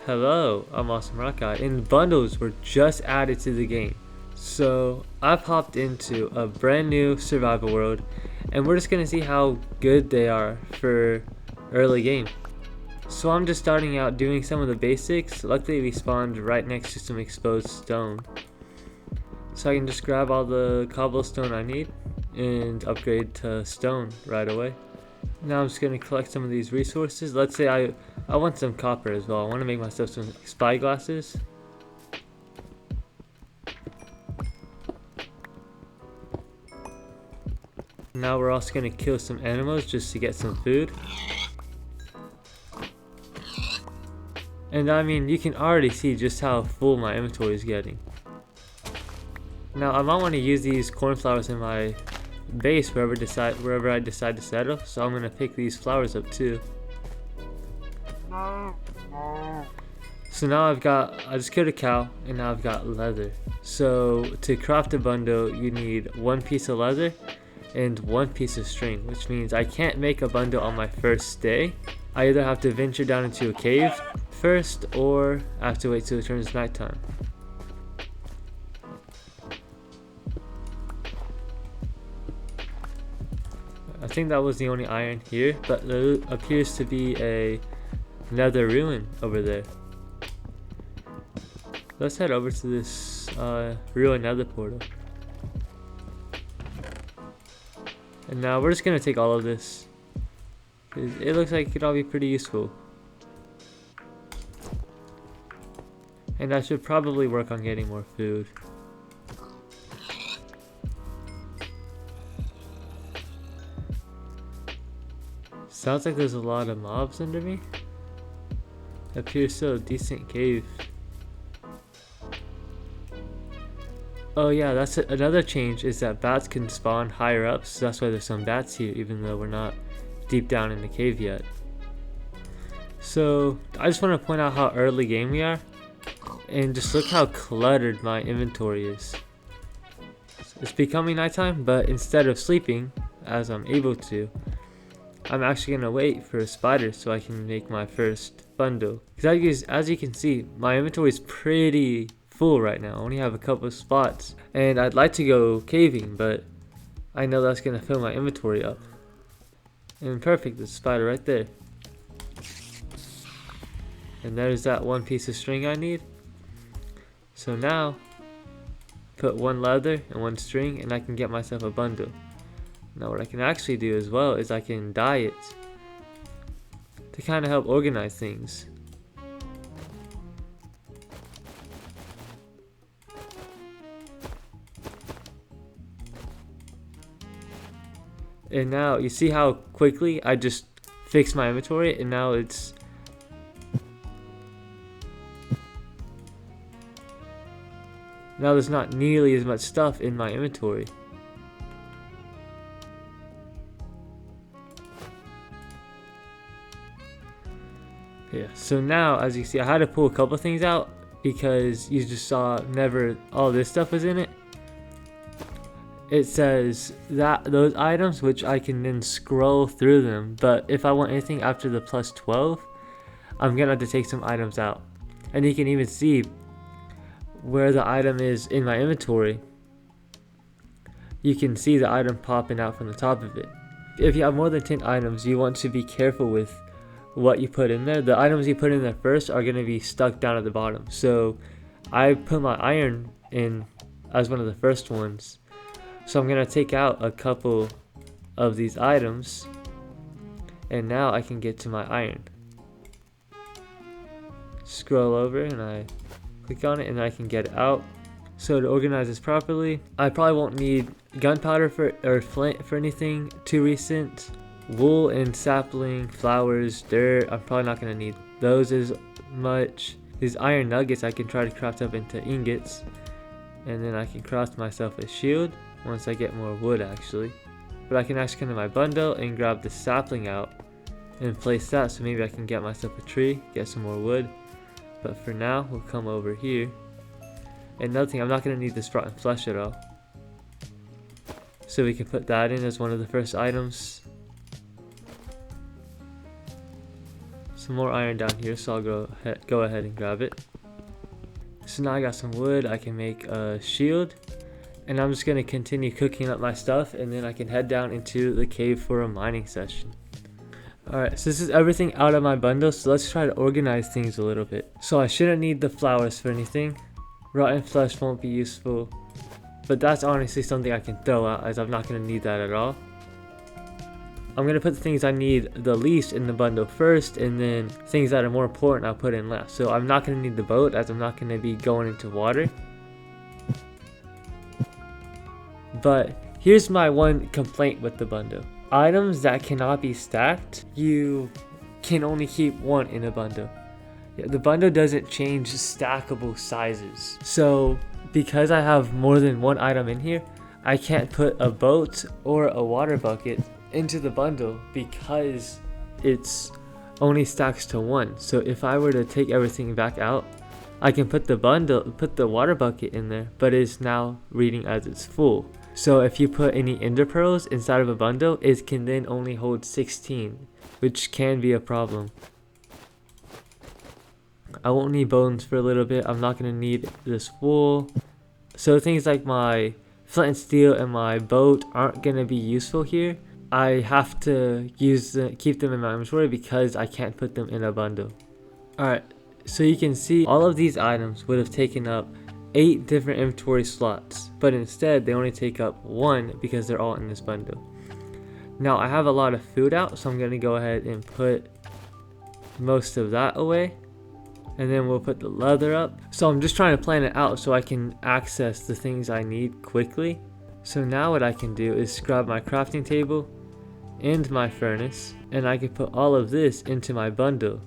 Hello, I'm Awesome Rock Guy, and bundles were just added to the game. So I've hopped into a brand new survival world, and we're just gonna see how good they are for early game. So I'm just starting out doing some of the basics. Luckily we spawned right next to some exposed stone. So I can just grab all the cobblestone I need and upgrade to stone right away. Now I'm just going to collect some of these resources. Let's say I want some copper as well. I want to make myself some spyglasses. Now we're also going to kill some animals just to get some food. And I mean, you can already see just how full my inventory is getting. Now I might want to use these cornflowers in my base wherever I decide to settle, so I'm gonna pick these flowers up too. So now I just killed a cow and now I've got leather. So to craft a bundle you need one piece of leather and one piece of string, which means I can't make a bundle on my first day. I either have to venture down into a cave first or I have to wait till it turns nighttime. I think that was the only iron here, but there appears to be a nether ruin over there. Let's head over to this ruin nether portal. And now we're just gonna take all of this, 'cause it looks like it could all be pretty useful. And I should probably work on getting more food. Sounds like there's a lot of mobs under me. Appears still a decent cave. Oh yeah, that's another change, is that bats can spawn higher up, so that's why there's some bats here even though we're not deep down in the cave yet. So I just want to point out how early game we are, and just look how cluttered my inventory is. It's becoming nighttime, but instead of sleeping as I'm able to, I'm actually gonna wait for a spider so I can make my first bundle. Because as you can see, my inventory is pretty full right now. I only have a couple of spots, and I'd like to go caving, but I know that's gonna fill my inventory up. And perfect, there's a spider right there. And there's that one piece of string I need. So now, put one leather and one string, and I can get myself a bundle. Now what I can actually do as well is I can dye it to kind of help organize things. And now you see how quickly I just fixed my inventory, and now there's not nearly as much stuff in my inventory. Yeah, so now as you see, I had to pull a couple things out because you just saw never all this stuff was in it. It says that those items, which I can then scroll through them, but if I want anything after the plus 12, I'm gonna have to take some items out. And you can even see where the item is in my inventory. You can see the item popping out from the top of it. If you have more than 10 items, you want to be careful with what you put in there. The items you put in there first are going to be stuck down at the bottom. So I put my iron in as one of the first ones. So I'm going to take out a couple of these items, and now I can get to my iron. Scroll over and I click on it and I can get it out. So to organize this properly, I probably won't need gunpowder or flint for anything too recent. Wool and sapling, flowers, dirt, I'm probably not going to need those as much. These iron nuggets I can try to craft up into ingots, and then I can craft myself a shield once I get more wood actually. But I can actually come to my bundle and grab the sapling out and place that, so maybe I can get myself a tree, get some more wood. But for now, we'll come over here. And another thing, I'm not going to need this rotten flesh at all. So we can put that in as one of the first items. some more iron down here, so I'll go ahead and grab it. So now I got some wood. I can make a shield, and I'm just going to continue cooking up my stuff, and then I can head down into the cave for a mining session. Alright, so this is everything out of my bundle, so let's try to organize things a little bit. So I shouldn't need the flowers for anything. Rotten flesh won't be useful, but that's honestly something I can throw out, as I'm not going to need that at all. I'm going to put the things I need the least in the bundle first, and then things that are more important I'll put in last. So I'm not going to need the boat, as I'm not going to be going into water. But here's my one complaint with the bundle. Items that cannot be stacked, you can only keep one in a bundle. Yeah, the bundle doesn't change stackable sizes. So because I have more than one item in here, I can't put a boat or a water bucket into the bundle because it's only stacks to one. So if I were to take everything back out, I can put the water bucket in there, but it's now reading as it's full. So if you put any ender pearls inside of a bundle, it can then only hold 16, which can be a problem. I won't need bones for a little bit. I'm not going to need this wool. So things like my flint and steel and my boat aren't going to be useful here. I have to keep them in my inventory because I can't put them in a bundle. Alright, so you can see all of these items would have taken up 8 different inventory slots, but instead they only take up 1 because they're all in this bundle. Now I have a lot of food out, so I'm going to go ahead and put most of that away, and then we'll put the leather up. So I'm just trying to plan it out so I can access the things I need quickly. So now what I can do is grab my crafting table and my furnace, and I can put all of this into my bundle.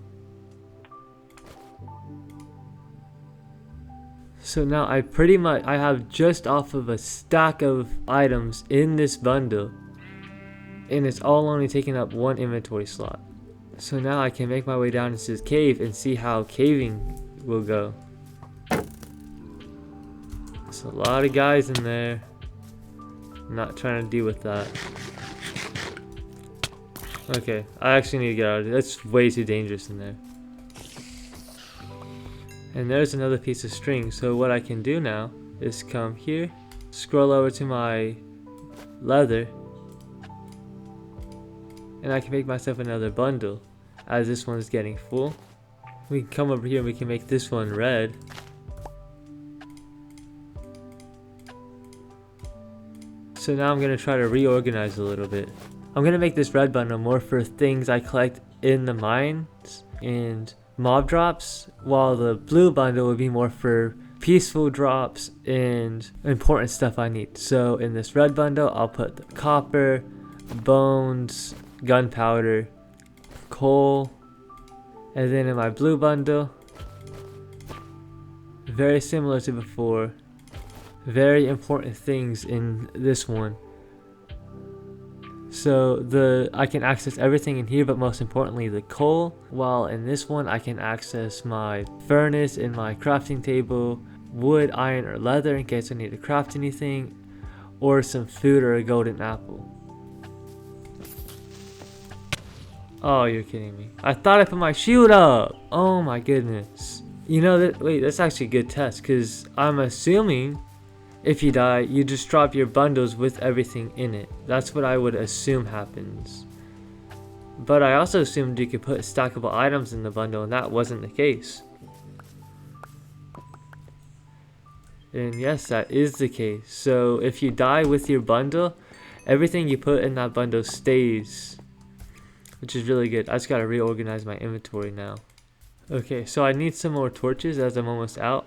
So now I have just off of a stack of items in this bundle, and it's all only taking up 1 inventory slot. So now I can make my way down into this cave and see how caving will go. There's a lot of guys in there. I'm not trying to deal with that. Okay, I actually need to get out of here. That's way too dangerous in there. And there's another piece of string. So what I can do now is come here, scroll over to my leather, and I can make myself another bundle as this one's getting full. We can come over here and we can make this one red. So now I'm going to try to reorganize a little bit. I'm going to make this red bundle more for things I collect in the mines and mob drops, while the blue bundle would be more for peaceful drops and important stuff I need. So in this red bundle, I'll put the copper, bones, gunpowder, coal, and then in my blue bundle, very similar to before, very important things in this one. So I can access everything in here, but most importantly the coal, while in this one I can access my furnace and my crafting table, wood, iron, or leather in case I need to craft anything, or some food or a golden apple. Oh, you're kidding me. I thought I put my shield up. Oh my goodness. You know, wait, that's actually a good test, because I'm assuming if you die, you just drop your bundles with everything in it. That's what I would assume happens. But I also assumed you could put stackable items in the bundle, and that wasn't the case. And yes, that is the case. So if you die with your bundle, everything you put in that bundle stays, which is really good. I just gotta reorganize my inventory now. Okay, so I need some more torches as I'm almost out.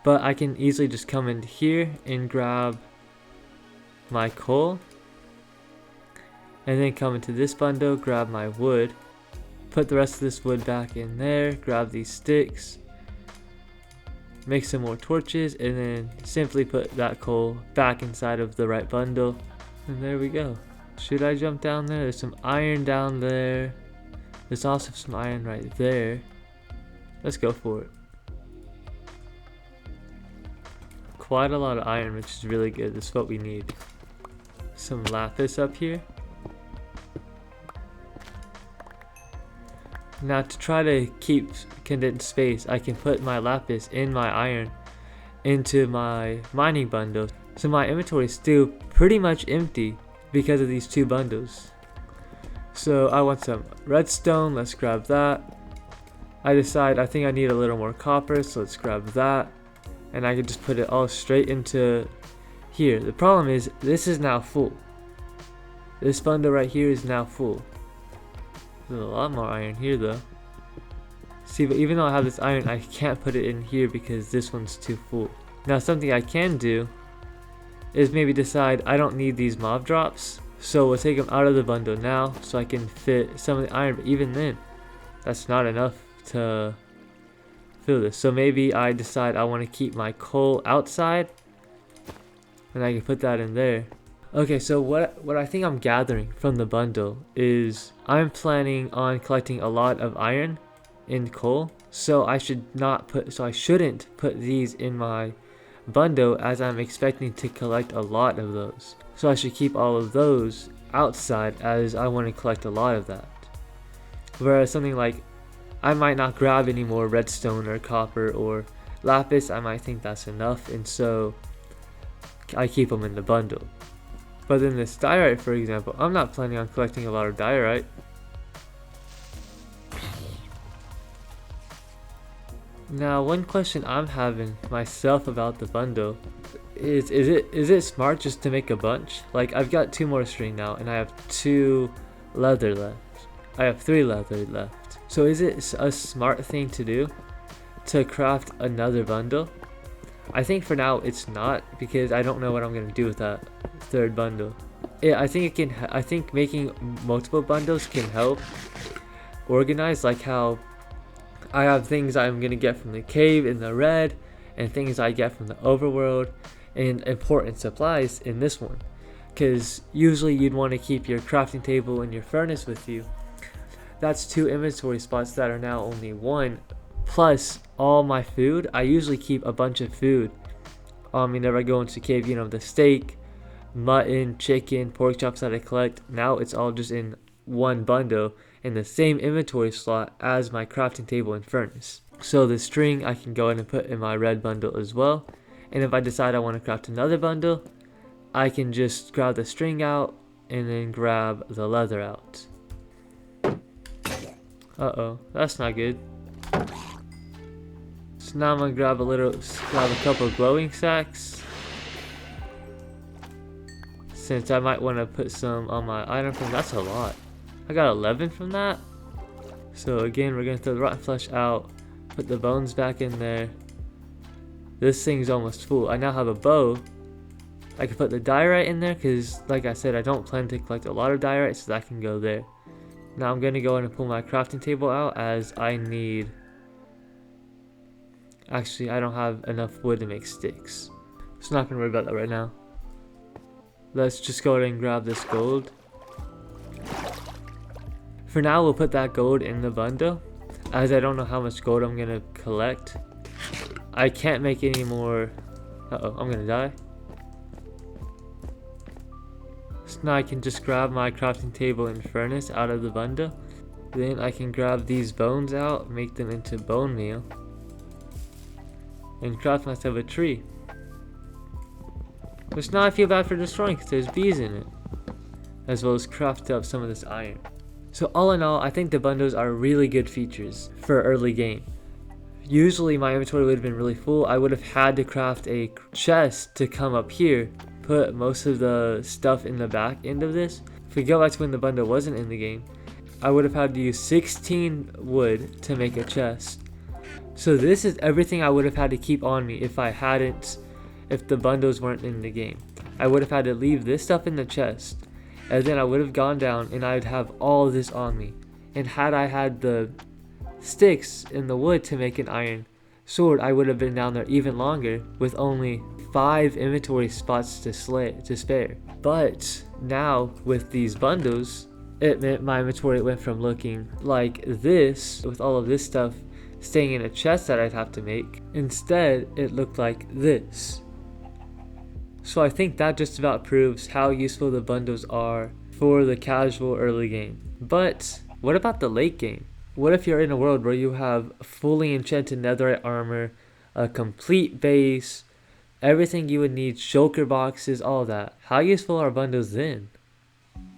But I can easily just come in here and grab my coal, and then come into this bundle, grab my wood, put the rest of this wood back in there, grab these sticks, make some more torches, and then simply put that coal back inside of the right bundle, and there we go. Should I jump down there? There's some iron down there. There's also some iron right there. Let's go for it. Quite a lot of iron, which is really good. That's what we need. Some lapis up here. Now to try to keep condensed space, I can put my lapis in my iron into my mining bundle. So my inventory is still pretty much empty because of these 2 bundles. So I want some redstone, let's grab that. I decide I think I need a little more copper, so let's grab that. And I can just put it all straight into here. The problem is this is now full. This bundle right here is now full. There's a lot more iron here though. See, but even though I have this iron, I can't put it in here because this one's too full. Now something I can do is maybe decide I don't need these mob drops, so we'll take them out of the bundle now so I can fit some of the iron, but even then that's not enough to fill this. So maybe I decide I want to keep my coal outside and I can put that in there. Okay, so what I think I'm gathering from the bundle is I'm planning on collecting a lot of iron in coal, so I shouldn't put these in my bundle as I'm expecting to collect a lot of those. So I should keep all of those outside as I want to collect a lot of that. Whereas something like I might not grab any more redstone or copper or lapis, I might think that's enough, and so I keep them in the bundle. But then this diorite, for example, I'm not planning on collecting a lot of diorite. Now, one question I'm having myself about the bundle is it smart just to make a bunch? Like, I've got 2 more string now, and I have 2 leather left. I have 3 leather left. So is it a smart thing to do to craft another bundle? I think for now it's not, because I don't know what I'm gonna do with that 3rd bundle. Yeah, I think making multiple bundles can help organize, like how I have things I'm gonna get from the cave in the red, and things I get from the overworld, and important supplies in this one. Because usually you'd want to keep your crafting table and your furnace with you. That's 2 inventory spots that are now only 1. Plus all my food. I usually keep a bunch of food whenever I go into the cave. You know, the steak, mutton, chicken, pork chops that I collect. Now it's all just in 1 bundle in the same inventory slot as my crafting table and furnace. So the string I can go ahead and put in my red bundle as well. And if I decide I want to craft another bundle, I can just grab the string out and then grab the leather out. Uh-oh, that's not good. So now I'm gonna grab a couple glowing sacks, since I might want to put some on my item from. That's a lot. I got 11 from that. So again, we're gonna throw the rotten flesh out, put the bones back in there. This thing's almost full. I now have a bow. I can put the diorite in there because, like I said, I don't plan to collect a lot of diorite, so that can go there. Now I'm gonna go in and pull my crafting table out, as I need. Actually, I don't have enough wood to make sticks, so not gonna worry about that right now. Let's just go ahead and grab this gold. For now, we'll put that gold in the bundle, as I don't know how much gold I'm gonna collect. I can't make any more. Uh-oh, I'm gonna die. So now I can just grab my crafting table and furnace out of the bundle. Then I can grab these bones out, make them into bone meal, and craft myself a tree. Which now I feel bad for destroying because there's bees in it. As well as craft up some of this iron. So all in all, I think the bundles are really good features for early game. Usually my inventory would have been really full. I would have had to craft a chest to come up here, put most of the stuff in the back end of this. If we go back to when the bundle wasn't in the game, I would have had to use 16 wood to make a chest. So this is everything I would have had to keep on me if the bundles weren't in the game. I would have had to leave this stuff in the chest, and then I would have gone down and I'd have all this on me. And had I had the sticks and the wood to make an iron sword, I would have been down there even longer with only 5 inventory spots to spare. But now with these bundles, it meant my inventory went from looking like this with all of this stuff staying in a chest that I'd have to make. Instead, it looked like this. So I think that just about proves how useful the bundles are for the casual early game. But what about the late game? What if you're in a world where you have fully enchanted netherite armor, a complete base, everything you would need, shulker boxes, all that? How useful are bundles then?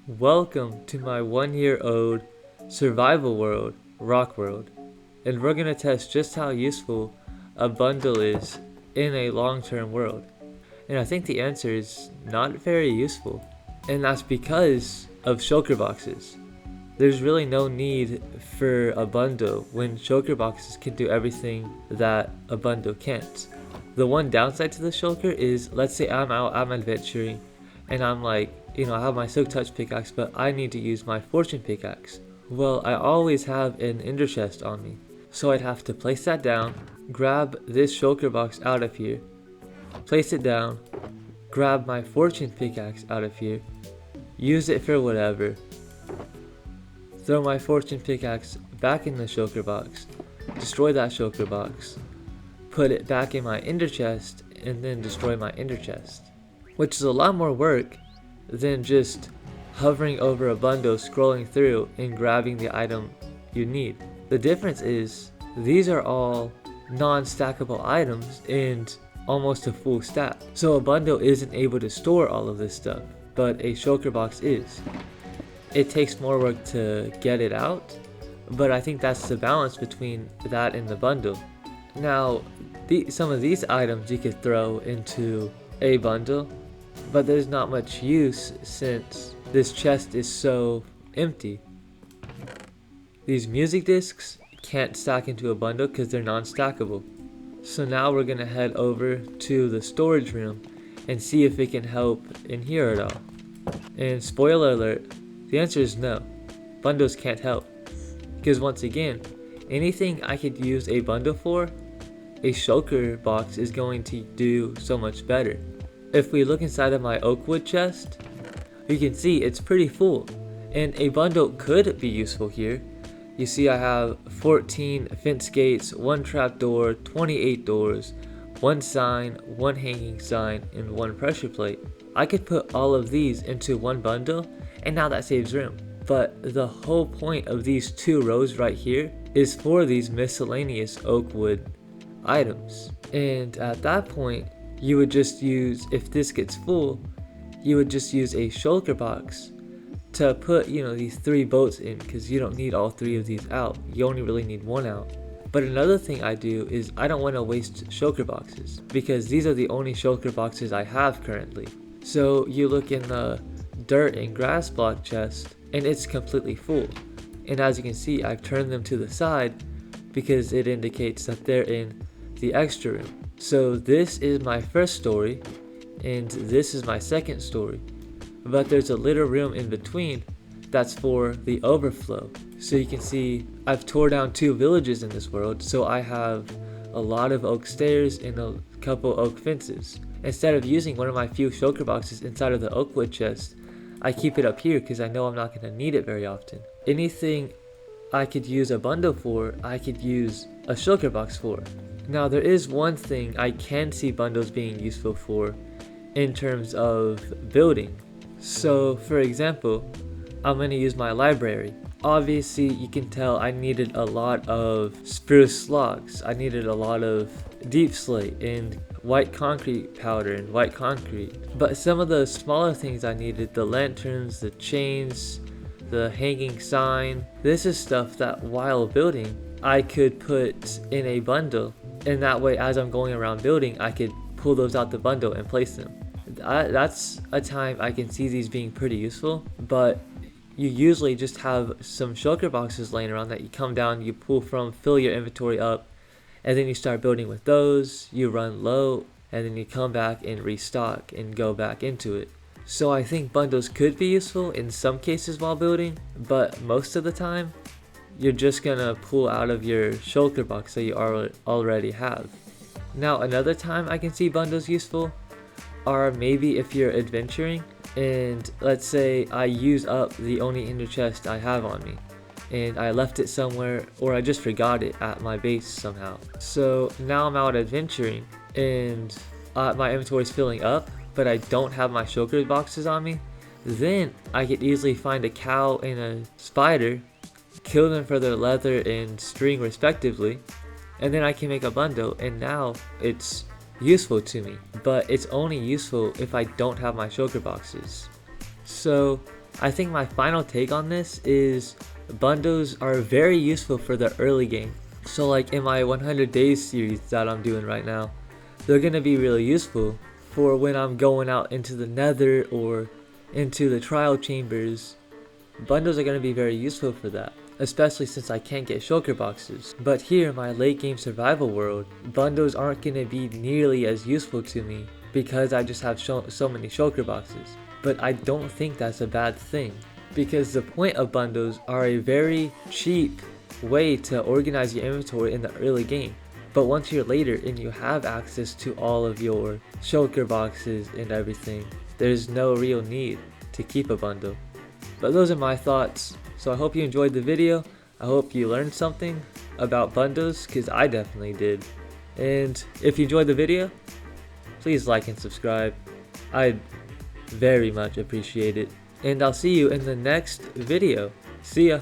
Welcome to my 1-year-old survival world, Rock World, and we're gonna test just how useful a bundle is in a long-term world. And I think the answer is not very useful, and that's because of shulker boxes. There's really no need for a bundle when shulker boxes can do everything that a bundle can't. The one downside to the shulker is, let's say I'm out, I'm adventuring, and I'm like, I have my silk touch pickaxe, but I need to use my fortune pickaxe. Well, I always have an ender chest on me, so I'd have to place that down, grab this shulker box out of here, place it down, grab my fortune pickaxe out of here, use it for whatever, throw my fortune pickaxe back in the shulker box, destroy that shulker box, put it back in my ender chest, and then destroy my ender chest. Which is a lot more work than just hovering over a bundle, scrolling through, and grabbing the item you need. The difference is, these are all non-stackable items and almost a full stack. So a bundle isn't able to store all of this stuff, but a shulker box is. It takes more work to get it out, but I think that's the balance between that and the bundle. Now, some of these items you could throw into a bundle, but there's not much use since this chest is so empty. These music discs can't stack into a bundle because they're non-stackable. So now we're gonna head over to the storage room and see if it can help in here at all. And spoiler alert, the answer is no. Bundles can't help. Because once again, anything I could use a bundle for, a shulker box is going to do so much better. If we look inside of my oak wood chest, you can see it's pretty full. And a bundle could be useful here. You see I have 14 fence gates, 1 trapdoor, 28 doors, 1 sign, 1 hanging sign, and 1 pressure plate. I could put all of these into one bundle, and now that saves room. But the whole point of these 2 rows right here is for these miscellaneous oak wood items. And at that point, you would just use, if this gets full, you would just use a shulker box to put, these 3 boats in, because you don't need all 3 of these out. You only really need 1 out. But another thing I do is I don't want to waste shulker boxes, because these are the only shulker boxes I have currently. So you look in the dirt and grass block chest, and it's completely full. And as you can see, I've turned them to the side because it indicates that they're in the extra room. So this is my first story, and this is my second story. But there's a little room in between that's for the overflow. So you can see I've tore down 2 villages in this world, so I have a lot of oak stairs and a couple oak fences. Instead of using one of my few shulker boxes inside of the oak wood chest, I keep it up here because I know I'm not going to need it very often. Anything I could use a bundle for, I could use a shulker box for. Now there is one thing I can see bundles being useful for in terms of building. So for example, I'm going to use my library. Obviously you can tell I needed a lot of spruce logs, I needed a lot of deep slate and white concrete powder and white concrete. But some of the smaller things I needed, the lanterns, the chains, the hanging sign, this is stuff that while building I could put in a bundle, and that way as I'm going around building I could pull those out the bundle and place them. That's a time I can see these being pretty useful, but you usually just have some shulker boxes laying around that you come down, you pull from, fill your inventory up, and then you start building with those, you run low, and then you come back and restock and go back into it. So I think bundles could be useful in some cases while building, but most of the time, you're just gonna pull out of your shulker box that you already have. Now another time I can see bundles useful are maybe if you're adventuring, and let's say I use up the only ender chest I have on me, and I left it somewhere, or I just forgot it at my base somehow. So now I'm out adventuring and my inventory is filling up, but I don't have my shulker boxes on me. Then I could easily find a cow and a spider, kill them for their leather and string respectively, and then I can make a bundle, and now it's useful to me. But it's only useful if I don't have my shulker boxes. So I think my final take on this is bundles are very useful for the early game. So like in my 100 days series that I'm doing right now, they're gonna be really useful for when I'm going out into the nether or into the trial chambers. Bundles are gonna be very useful for that, especially since I can't get shulker boxes. But here in my late game survival world, bundles aren't gonna be nearly as useful to me because I just have so many shulker boxes. But I don't think that's a bad thing, because the point of bundles are a very cheap way to organize your inventory in the early game. But once you're later and you have access to all of your shulker boxes and everything, there's no real need to keep a bundle. But those are my thoughts. So I hope you enjoyed the video. I hope you learned something about bundles, because I definitely did. And if you enjoyed the video, please like and subscribe. I'd very much appreciate it. And I'll see you in the next video. See ya.